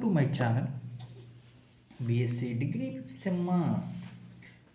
To my channel BSc degree సెమ్మ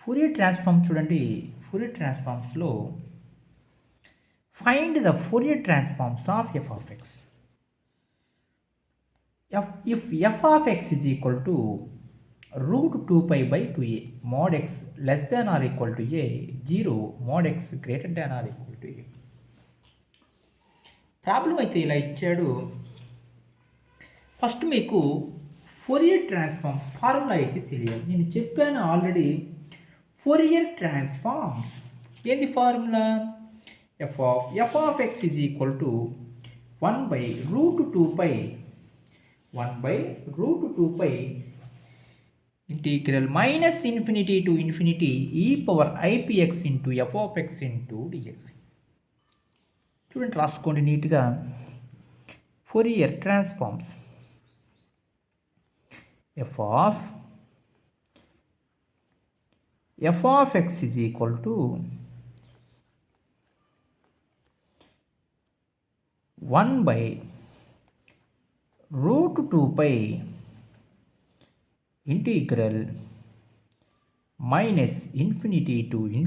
Fourier transform చూడండి. Fourier ట్రాన్స్ఫార్మ్స్లో find the Fourier transforms of f of x. If f of x is equal to root 2π/2a mod x less than or equal to a 0 mod x greater than or equal to a. Problem అయితే ఇలా ఇచ్చాడు. First మీకు Fourier transforms formula అయితే తెలియాలి. నేను చెప్పాను already. Fourier transforms ఏంది formula? F of x is equal to 1/√2π integral -∞ to ∞ e power ipx into f of x into dx. చూడండి, రాసుకోండి నీట్గా. Fourier transforms f of x is equal to 1/√2π integral -∞ to ∞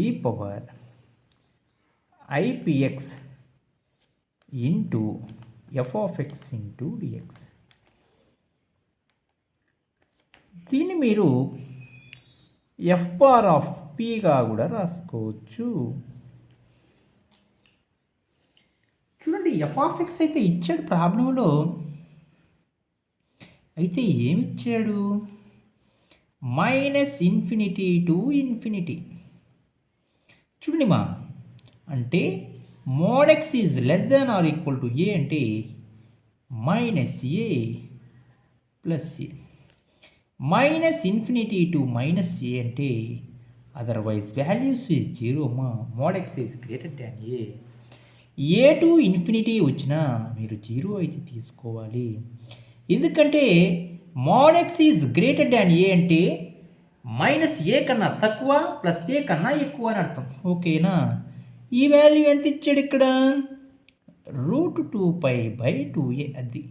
e power ipx into f of x into dx. దీన్ని మీరు F bar of పీగా కూడా రాసుకోవచ్చు. చూడండి, F of X అయితే ఇచ్చాడు ప్రాబ్లంలో. అయితే ఏమిచ్చాడు? -∞ to ∞. చూడండి మా, అంటే mod x is less than or equal to a అంటే -a plus a. -∞ to -a అంటే అదర్వైజ్ వాల్యూస్ ఈజ్ 0 మా. mod x is greater than a to infinity వచ్చినా మీరు 0 అయితే తీసుకోవాలి. ఎందుకంటే mod x is greater than a అంటే -a కన్నా తక్కువ ప్లస్ a కన్నా ఎక్కువ అని అర్థం. ఓకేనా? ఈ వాల్యూ ఎంత ఇచ్చాడు ఇక్కడ? √2π/2a. అది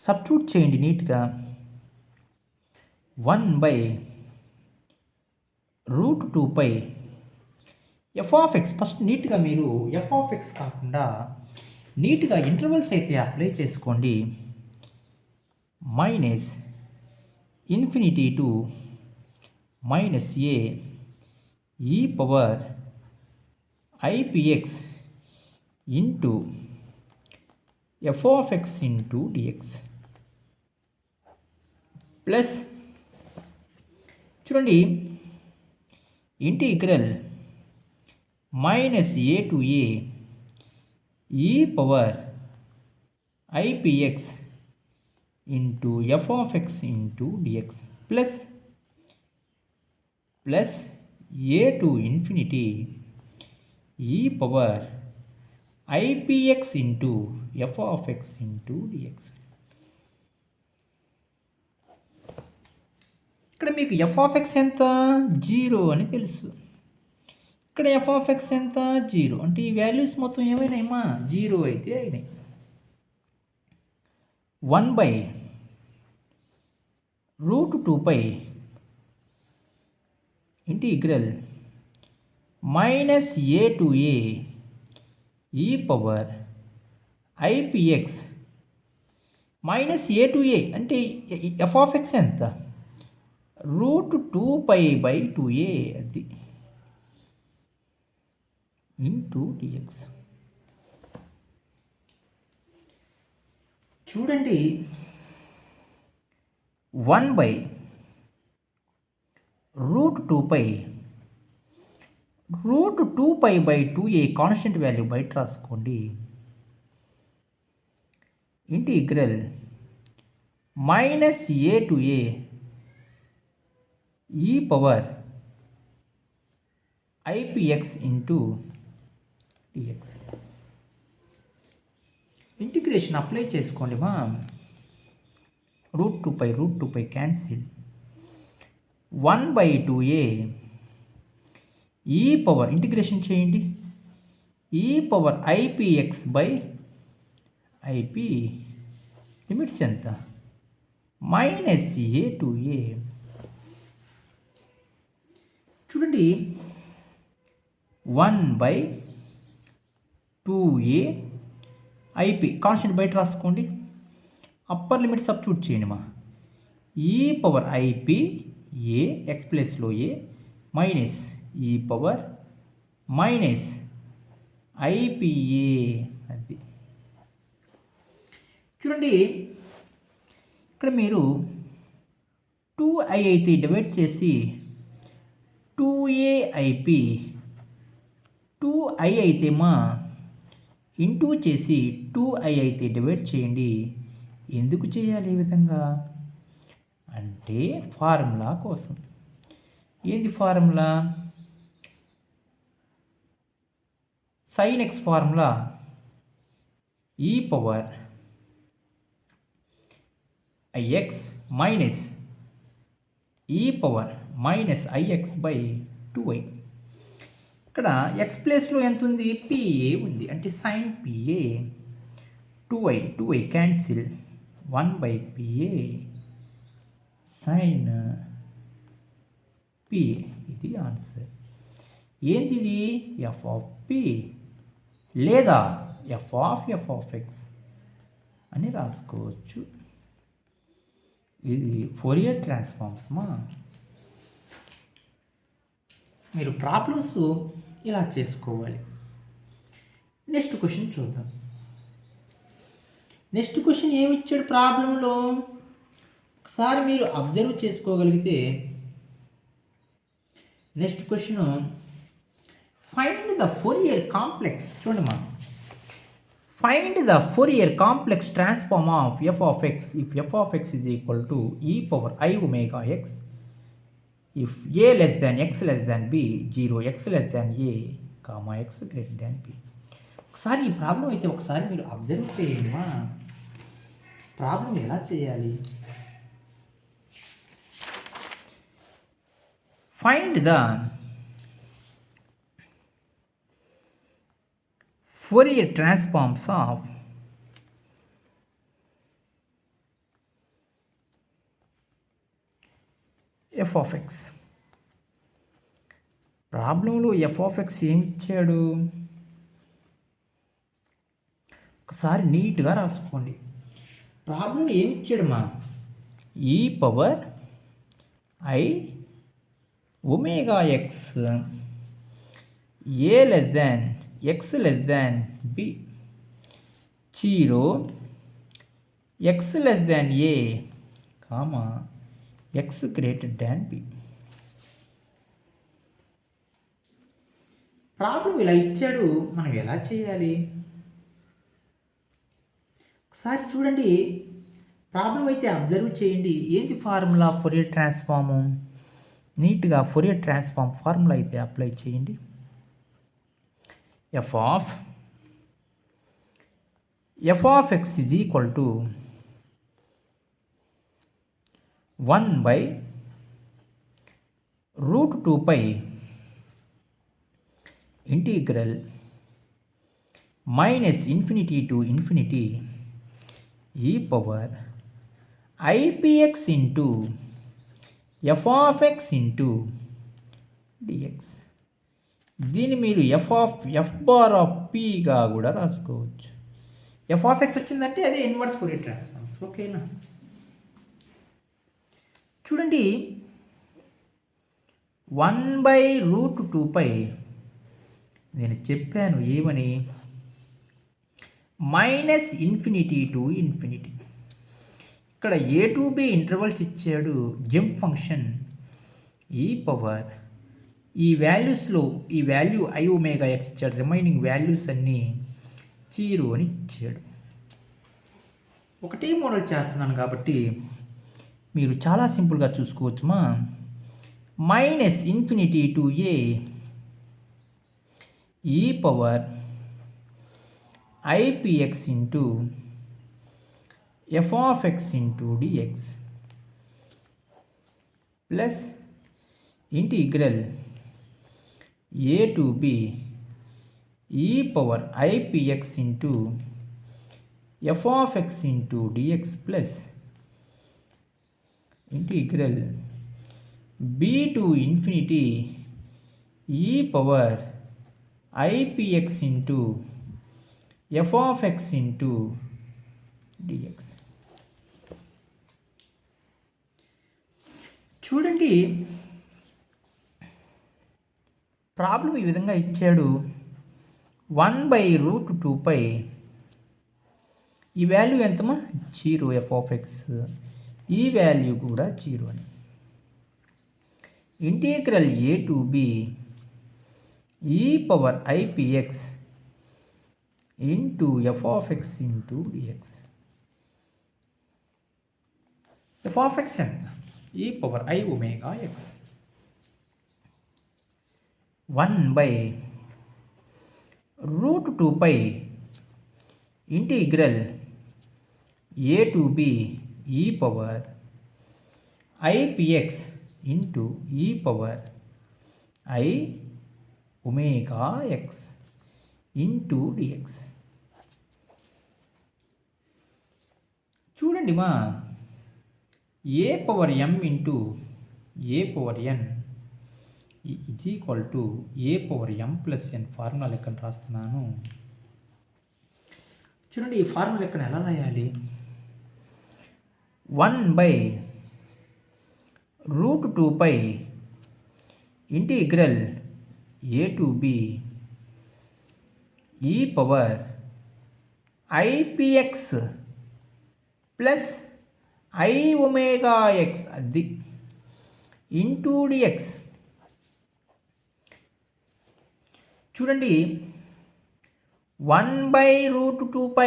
సబ్స్టిట్యూట్ చేయండి నీట్గా. 1/√2π ఎఫ్ ఆఫ్ ఎక్స్. ఫస్ట్ నీట్గా మీరు ఎఫ్ ఆఫ్ ఎక్స్ కాకుండా నీట్గా ఇంటర్వల్స్ అయితే అప్లై చేసుకోండి. -∞ to -a e power ipx into f of x into dx plus చూడండి integral -a to a e power ipx into f of x into dx plus a to ∞ e power ipx into f of x into dx. ఇక్కడ మీకు F of x ఎంత? 0 అని తెలుసు. ఇక్కడ F of x ఎంత? 0. అంటే ఈ values మొత్తం ఏమైనాయమ్మా? 0 అయితే అయినాయి. 1/√2π integral -a to a e power ipx -a to a అంటే ఎఫ్ ఆఫ్ ఎక్స్ ఎంత? √2π/2a. అది ఇంటూ డిఎక్స్. చూడండి, 1/√2π కాన్స్టెంట్ వాల్యూ బయట రాసుకోండి. Integral -a to a e power ipx into dx. Integration apply చేసుకోండి మా. √2π క్యాన్సిల్. 1/2a ఈ power integration చేయండి. E power IPX by IP limits ఎంత మైనస్ ఏ టు ఏ. చూడండి 1/2a ఐపీ కాన్స్టెంట్ బయట రాసుకోండి, అప్పర్ లిమిట్ సబ్స్టిట్యూట్ చేయండి మా. ఈ పవర్ ఐపీ ఏ ఎక్స్ ప్లస్లో ఏ minus e power minus IPA. అది చూడండి ఇక్కడ మీరు 2i అయితే డివైడ్ చేసి 2aip 2i అయితే మా ఇంటూ చేసి 2i అయితే డివైడ్ చేయండి. ఎందుకు చేయాలి ఈ విధంగా అంటే ఫార్ములా కోసం. ఏంది formula? sin x formula e power ix minus e power minus ix by 2i. ఇక్కడ ఎక్స్ ప్లేస్లో ఎంత ఉంది? పిఏ ఉంది, అంటే sine PA 2i cancel 1/PA sine PA. ఇది ఆన్సర్. ఏంది ఇది? ఎఫ్ ఆఫ్ పి లేదా ఎఫ్ ఆఫ్ ఎక్స్ అని రాసుకోవచ్చు. ఇది ఫోరియర్ ట్రాన్స్ఫార్మ్స్ మా. మీరు ప్రాబ్లమ్స్ ఇలా చేసుకోవాలి. నెక్స్ట్ క్వశ్చన్ చూద్దాం. నెక్స్ట్ క్వశ్చన్ ఏమి ఇచ్చాడు ప్రాబ్లంలో ఒకసారి మీరు అబ్జర్వ్ చేసుకోగలిగితే, next question find the Fourier complex. చూడండి మా, find the Fourier complex transform of f of x if f of x is equal to e power i omega x if a less than x less than b 0x less than a comma x greater than b. ఒకసారి ఈ problem అయితే ఒకసారి మీరు observe చేయండి మా. Problem ఎలా చేయాలి? Find the Fourier transforms of f of X. ప్రాబ్లంలో ఎఫ్ ఆఫ్ ఎక్స్ ఏమి ఇచ్చాడు ఒకసారి నీట్గా రాసుకోండి. ప్రాబ్లం ఏమి ఇచ్చాడు మా? E power i omega x a less than x less than b 0x less than a comma x greater than b. Problem ఇలా ఇచ్చాడు, మనం ఎలా చేయాలి ఒకసారి చూడండి. ప్రాబ్లం అయితే అబ్జర్వ్ చేయండి. ఏంటి ఫార్ములా? Fourier transform. నీట్గా ఫోరియర్ ట్రాన్స్ఫార్మ్ ఫార్ములా అయితే అప్లై చేయండి. F of x is equal to 1/√2π integral -∞ to ∞ e power i p x into f of x into dx. దీన్ని మీరు ఎఫ్ బార్ ఆఫ్ పిగా కూడా రాసుకోవచ్చు. ఎఫ్ ఆఫ్ ఎక్స్ వచ్చిందంటే అదే ఇన్వర్స్ ఫోరియర్ ట్రాన్స్ఫార్మ్స్. ఓకేనా? చూడండి 1/√2π నేను చెప్పాను ఏమని? -∞ to ∞. ఇక్కడ ఏ టు బి ఇంటర్వల్స్ ఇచ్చాడు. జంప్ ఫంక్షన్ ఈ పవర్ ఈ వాల్యూస్లో ఈ వాల్యూ ఐ ఒమేగా ఎక్స్ ఇచ్చాడు. రిమైనింగ్ వాల్యూస్ అన్నీ 0 అని ఇచ్చాడు. ఒకటే మోడల్ చేస్తున్నాను కాబట్టి మీరు చాలా సింపుల్గా చూసుకోవచ్చు మా. -∞ to a e power i p x into f of x into dx plus integral a to b e power i p x into f of x into dx plus integral b to infinity e power i p x into f of x into dx. చూడండి, problem ఈ విధంగా ఇచ్చాడు. 1/√2π ఈ value ఎంతమా 0 f of x, ఈ value కూడా 0 అని. Integral a to b e power i p x into f of x into dx. F of x ఎంత? E power i omega x 1/√2π integral a to b e power i p x into e power i omega x into dx. చూడండి మా a power m into a power n is equal to a power m plus n formula లెక్కను రాస్తున్నాను. చూడండి, ఈ formula లెక్కను ఎలా రాయాలి? 1/√2π integral a to b e power i p x plus i omega x అది ఇంటూ డిఎక్స్. చూడండి, 1/√2π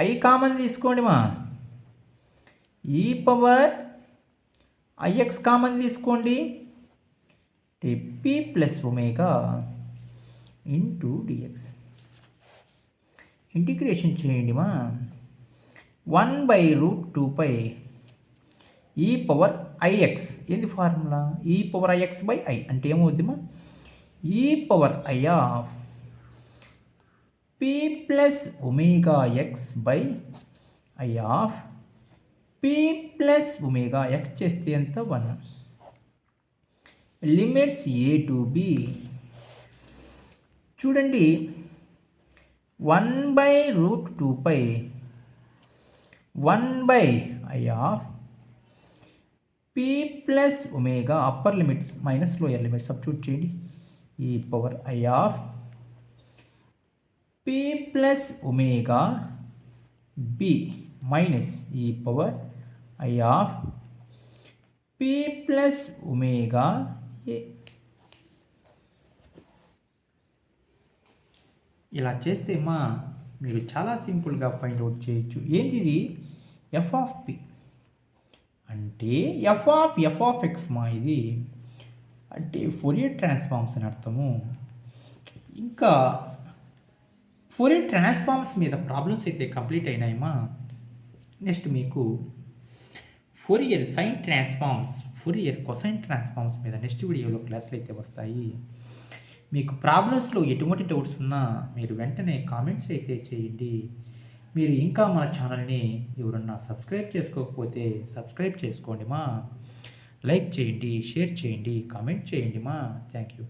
ఐ కామన్ తీసుకోండి మా, ఈ పవర్ ఐఎక్స్ కామన్ తీసుకోండి, p plus omega into dx. Integration చేయండి మా. 1/√2π ఈ పవర్ ఐఎక్స్ ఏంది formula? E power i x by i అంటే ఏమవుద్ది మా? E power I of P plus omega x by i of P plus omega x చేస్తే ఎంత? 1. Limits a to b. చూడండి, 1/√2π 1/i of P plus omega upper limits minus lower limits substitute చేయండి. E power I of P plus omega B minus e power I of P plus omega A. ఇలా చేస్తే మా మీరు చాలా సింపుల్గా find out చేయొచ్చు. ఏంటి ఇది? ఎఫ్ ఆఫ్ పి అంటే ఎఫ్ ఆఫ్ ఎక్స్ మా. ఇది అంటే ఫోరియర్ ట్రాన్స్ఫార్మ్స్ అని అర్థము. ఇంకా ఫోరియర్ ట్రాన్స్ఫార్మ్స్ మీద ప్రాబ్లమ్స్ అయితే కంప్లీట్ అయినాయమ్మా. నెక్స్ట్ మీకు Fourier sine transforms, Fourier cosine transforms మీద నెక్స్ట్ వీడియోలో క్లాసులు అయితే వస్తాయి. మీకు ప్రాబ్లమ్స్లో ఎటువంటి డౌట్స్ ఉన్నా మీరు వెంటనే కామెంట్స్ అయితే చేయండి. మీరు ఇంకా మన ఛానల్ని ఎవరన్నా సబ్స్క్రైబ్ చేసుకోకపోతే సబ్స్క్రైబ్ చేసుకోండి మా. లైక్ చేయండి, షేర్ చేయండి, కామెంట్ చేయండి మా. Thank you.